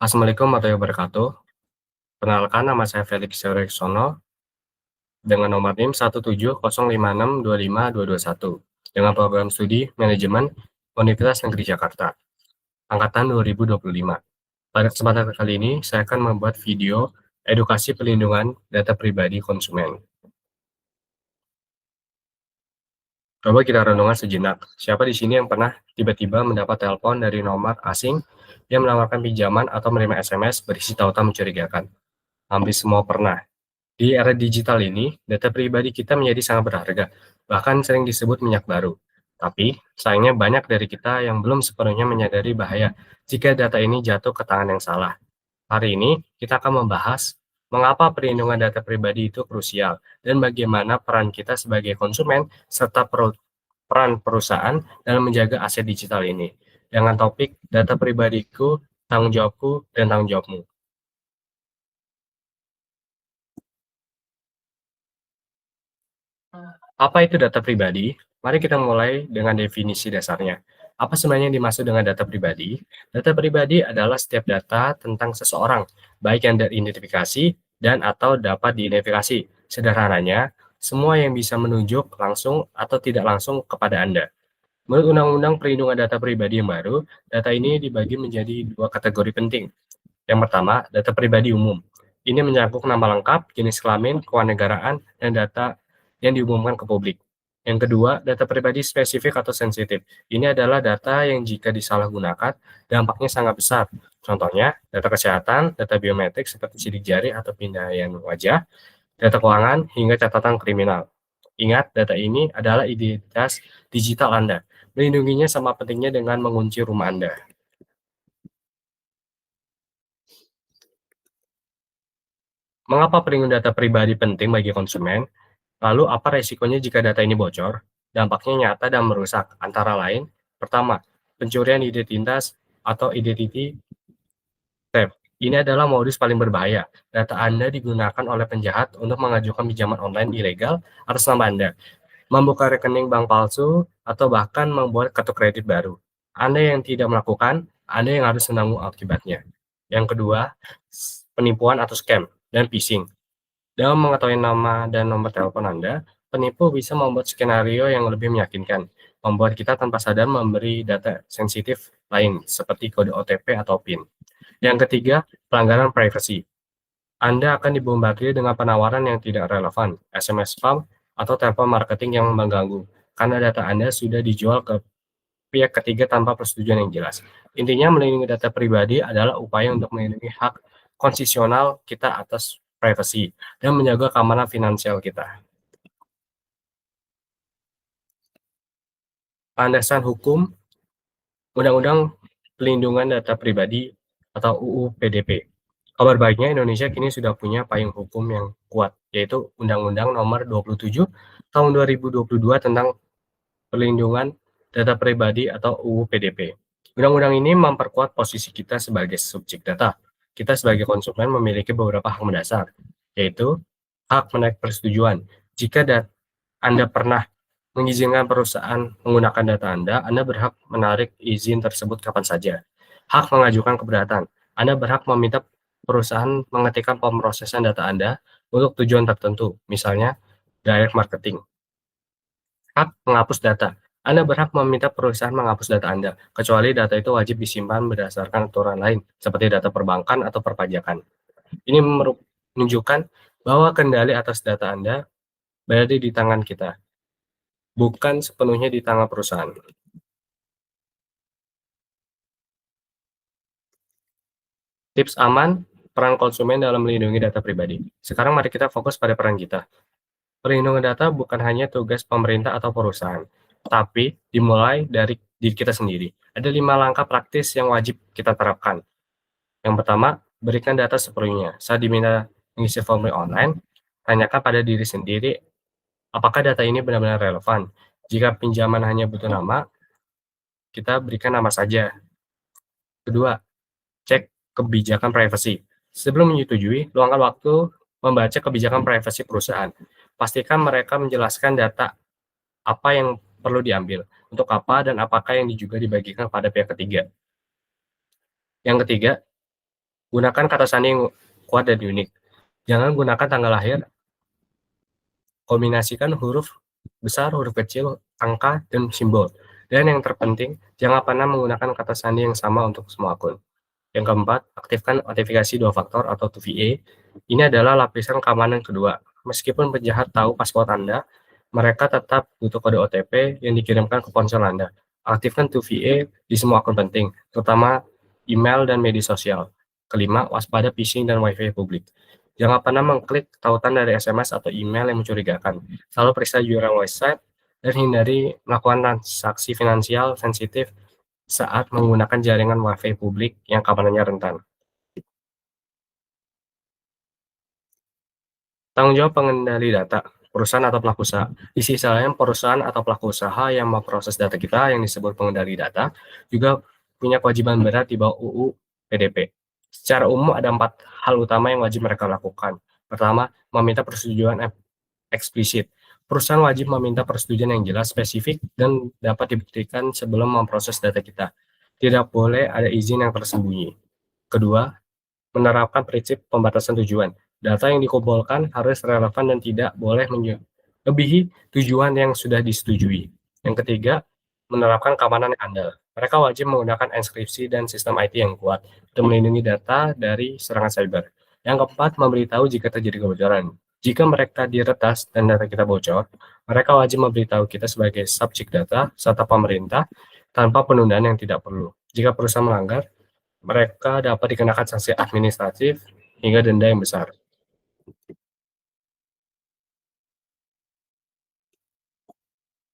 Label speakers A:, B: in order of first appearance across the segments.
A: Assalamualaikum warahmatullahi wabarakatuh. Perkenalkan nama saya Felix Suryasono dengan nomor NIM 17056252221 dengan program studi Manajemen Universitas Negeri Jakarta angkatan 2025. Pada kesempatan kali ini saya akan membuat video edukasi perlindungan data pribadi konsumen. Coba kita renungkan sejenak. Siapa di sini yang pernah tiba-tiba mendapat telepon dari nomor asing yang menawarkan pinjaman atau menerima SMS berisi tautan mencurigakan? Hampir semua pernah. Di era digital ini, data pribadi kita menjadi sangat berharga, bahkan sering disebut minyak baru. Tapi, sayangnya banyak dari kita yang belum sepenuhnya menyadari bahaya jika data ini jatuh ke tangan yang salah. Hari ini, kita akan membahas mengapa perlindungan data pribadi itu krusial dan bagaimana peran kita sebagai konsumen serta peran perusahaan dalam menjaga aset digital ini. Dengan topik data pribadiku, tanggung jawabku, dan tanggung jawabmu. Apa itu data pribadi? Mari kita mulai dengan definisi dasarnya. Apa sebenarnya yang dimaksud dengan data pribadi? Data pribadi adalah setiap data tentang seseorang, baik yang teridentifikasi dan atau dapat diidentifikasi. Sederhananya, semua yang bisa menunjuk langsung atau tidak langsung kepada Anda. Menurut Undang-Undang Perlindungan Data Pribadi yang baru, data ini dibagi menjadi dua kategori penting. Yang pertama, data pribadi umum. Ini mencakup nama lengkap, jenis kelamin, kewarganegaraan, dan data yang diumumkan ke publik. Yang kedua, data pribadi spesifik atau sensitif. Ini adalah data yang jika disalahgunakan, dampaknya sangat besar. Contohnya, data kesehatan, data biometrik seperti sidik jari atau pindaian wajah, data keuangan, hingga catatan kriminal. Ingat, data ini adalah identitas digital Anda. Melindunginya sama pentingnya dengan mengunci rumah Anda. Mengapa perlindungan data pribadi penting bagi konsumen? Lalu apa resikonya jika data ini bocor? Dampaknya nyata dan merusak, antara lain, pertama, pencurian identitas atau identity theft. Ini adalah modus paling berbahaya. Data Anda digunakan oleh penjahat untuk mengajukan pinjaman online ilegal atas nama Anda, membuka rekening bank palsu, atau bahkan membuat kartu kredit baru. Anda yang tidak melakukan, Anda yang harus menanggung akibatnya. Yang kedua, penipuan atau scam dan phishing. Dengan mengetahui nama dan nomor telepon Anda, penipu bisa membuat skenario yang lebih meyakinkan, membuat kita tanpa sadar memberi data sensitif lain seperti kode OTP atau PIN. Yang ketiga, pelanggaran privasi. Anda akan dibombardir dengan penawaran yang tidak relevan, SMS spam, atau telepon marketing yang mengganggu, karena data Anda sudah dijual ke pihak ketiga tanpa persetujuan yang jelas. Intinya, melindungi data pribadi adalah upaya untuk melindungi hak konstitusional kita atas privasi dan menjaga keamanan finansial kita. Landasan hukum Undang-Undang Pelindungan Data Pribadi atau UU PDP. Kabar baiknya Indonesia kini sudah punya payung hukum yang kuat, yaitu Undang-Undang Nomor 27 Tahun 2022 tentang Perlindungan Data Pribadi atau UU PDP. Undang-undang ini memperkuat posisi kita sebagai subjek data. Kita sebagai konsumen memiliki beberapa hak mendasar, yaitu hak menarik persetujuan. Jika Anda pernah mengizinkan perusahaan menggunakan data Anda berhak menarik izin tersebut kapan saja. Hak mengajukan keberatan. Anda berhak meminta perusahaan mengetikkan pemrosesan data Anda untuk tujuan tertentu, misalnya direct marketing. Hak menghapus data. Anda berhak meminta perusahaan menghapus data Anda, kecuali data itu wajib disimpan berdasarkan aturan lain, seperti data perbankan atau perpajakan. Ini menunjukkan bahwa kendali atas data Anda berada di tangan kita, bukan sepenuhnya di tangan perusahaan. Tips aman, peran konsumen dalam melindungi data pribadi. Sekarang mari kita fokus pada peran kita. Perlindungan data bukan hanya tugas pemerintah atau perusahaan, tapi dimulai dari diri kita sendiri. Ada 5 langkah praktis yang wajib kita terapkan. Yang pertama, berikan data sepenuhnya. Saat diminta mengisi formulir online, tanyakan pada diri sendiri, apakah data ini benar-benar relevan? Jika pinjaman hanya butuh nama, kita berikan nama saja. Kedua, cek kebijakan privasi. Sebelum menyetujui, luangkan waktu membaca kebijakan privasi perusahaan. Pastikan mereka menjelaskan data apa yang perlu diambil, untuk apa, dan apakah yang juga dibagikan pada pihak ketiga. Yang ketiga, Gunakan kata sandi yang kuat dan unik. Jangan gunakan tanggal lahir, kombinasikan huruf besar, huruf kecil, angka, dan simbol. Dan yang terpenting, jangan pernah menggunakan kata sandi yang sama untuk semua akun. Yang keempat, aktifkan notifikasi dua faktor atau 2FA. Ini adalah lapisan keamanan kedua. Meskipun penjahat tahu password Anda, mereka tetap butuh kode OTP yang dikirimkan ke ponsel Anda. Aktifkan 2FA di semua akun penting, terutama email dan media sosial. Kelima, waspada phishing dan WiFi publik. Jangan pernah mengklik tautan dari SMS atau email yang mencurigakan. Selalu periksa URL website dan hindari melakukan transaksi finansial sensitif saat menggunakan jaringan WiFi publik yang keamanannya rentan. Tanggung jawab pengendali data, perusahaan atau pelaku usaha. Di sisi lain, perusahaan atau pelaku usaha yang memproses data kita yang disebut pengendali data juga punya kewajiban berat di bawah UU PDP. Secara umum ada 4 hal utama yang wajib mereka lakukan. Pertama, meminta persetujuan eksplisit. Perusahaan wajib meminta persetujuan yang jelas, spesifik, dan dapat dibuktikan sebelum memproses data kita. Tidak boleh ada izin yang tersembunyi. Kedua, menerapkan prinsip pembatasan tujuan. Data yang dikumpulkan harus relevan dan tidak boleh melebihi tujuan yang sudah disetujui. Yang ketiga, menerapkan keamanan yang andal. Mereka wajib menggunakan enkripsi dan sistem IT yang kuat untuk melindungi data dari serangan cyber. Yang keempat, memberitahu jika terjadi kebocoran. Jika mereka diretas dan data kita bocor, mereka wajib memberitahu kita sebagai subjek data serta pemerintah tanpa penundaan yang tidak perlu. Jika perusahaan melanggar, mereka dapat dikenakan sanksi administratif hingga denda yang besar.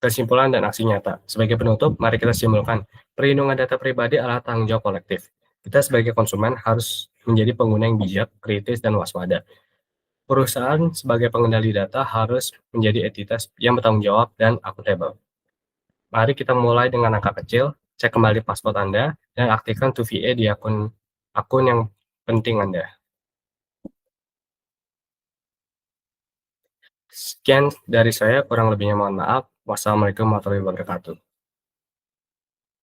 A: Kesimpulan dan aksi nyata. Sebagai penutup, mari kita simpulkan, perlindungan data pribadi adalah tanggung jawab kolektif. Kita sebagai konsumen harus menjadi pengguna yang bijak, kritis, dan waspada. Perusahaan sebagai pengendali data harus menjadi entitas yang bertanggung jawab dan akuntabel. Mari kita mulai dengan angka kecil, cek kembali password Anda, dan aktifkan 2FA di akun yang penting Anda. Sekian dari saya, kurang lebihnya mohon maaf. Wassalamualaikum warahmatullahi wabarakatuh.